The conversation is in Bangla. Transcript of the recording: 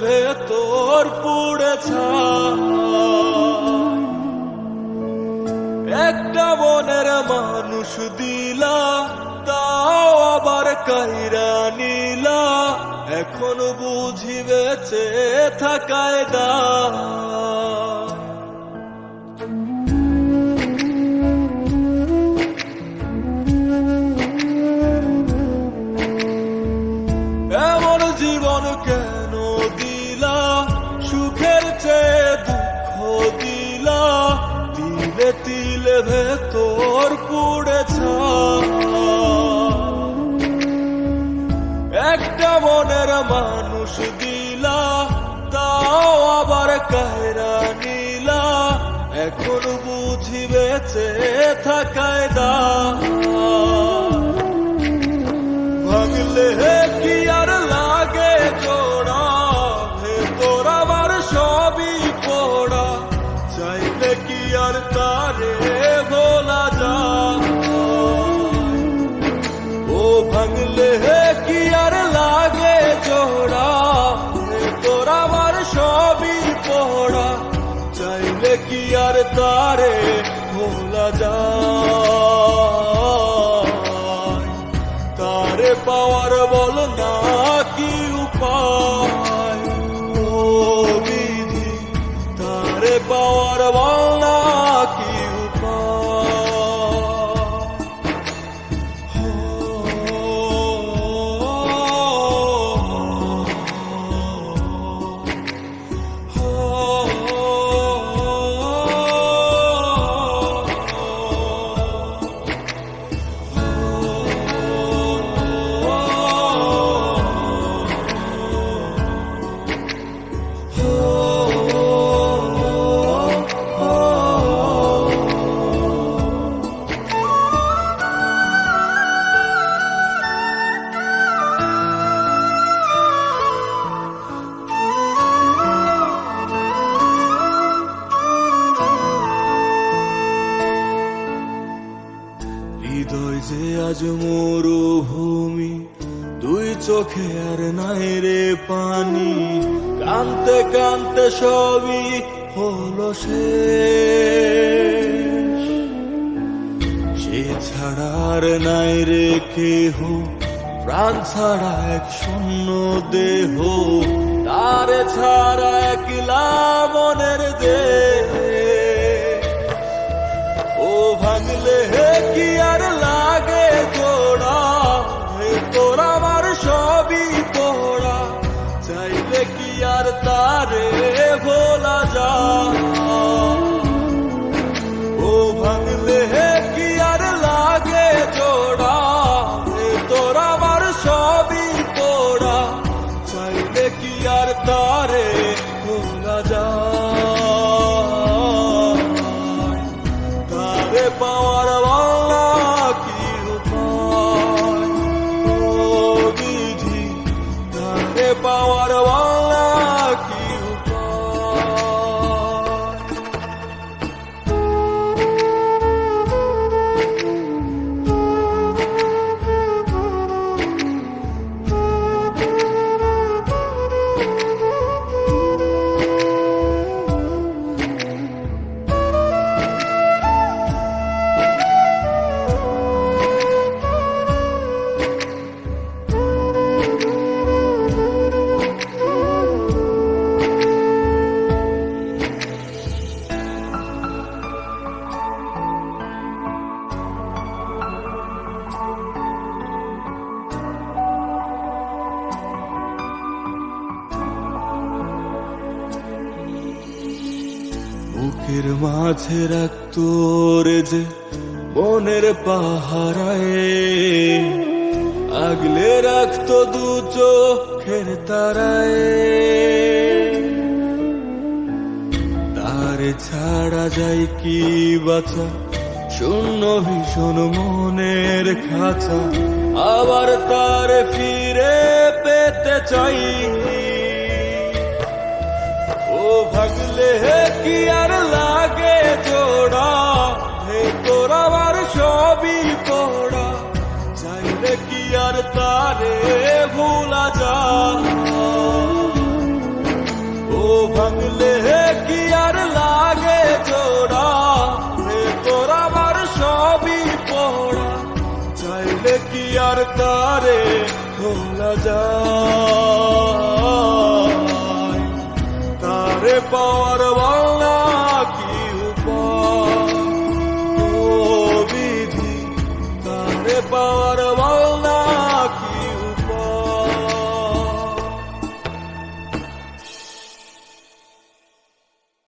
ভেতর পুড়ে ছাই। একটা মনের মানুষ দিলা, তাও আবার কাইরা নিলা, এখন বুঝি বেঁচে থাকায় দায়। এমন জীবন কেন দিলা, সুখের চেয়ে দুঃখ দিলা, তিলে তিলে ভেতর পুড়ে ছাই। একটা মনের মানুষ দিলা, তাও আবার কায়রা নিলা, এখন বুঝি বেঁচে থাকায় দায়। ভাঙলে কি আর লাগে জোড়া, ভেতর আমার সবই পোড়া, চাইলে কি আর তারে ভোলা যায়। ও ভাঙলে কি আর লাগে জোড়া, ভেতর আমার সবই পোড়া, চাইলে কি আর তারে ভোলা যায়। তারে পাওয়ার বল না কি উপায়, ও বিধি তারে পাওয়ার বল না কি উপায়। হৃদয় যে আজ মরুভূমি, দুই চোখে আর নাই রে পানি, কানতে কানতে সবই হলো শেষ। সে ছাড়া আর নাই রে কেহ, প্রাণ ছাড়া এক শূন্য দেহ, তারে ছাড়া একলা মনের দেহ। ও ভাঙলে কি আর লাগে জোড়া, ভেতর আমার সবই পোড়া, চাইলে কি আর তারে ভোলা যায়। ও ভাঙলে কি আর লাগে জোড়া, ভেতর আমার সবই পোড়া, চাইলে কি আর তারে ভোলা যায়। তারে পাওয়ার বাংলা কি উপায়, ও বিধি তারে পাওয়ার বাংলা কি উপায়। বুকের মাঝে রাখতো রে যে মনের পাহারায়, আগলে রাখতো দু চোখের তারায়। তারে ছাড়া যায় কি বাঁচা, শূন্য ভীষণ মনের খাঁচা, আবার তারে ফিরে পেতে চাই। ও ভাগলে কি আর লাগে জোড়া, ভেতর আমার সবই পোড়া, চাইলে কি আর তারে ভোলা যায়। কি আর তারে ভোলা যায়? তারে পাওয়ার বাংলা কি উপায়? ও বিধি, তারে পাওয়ার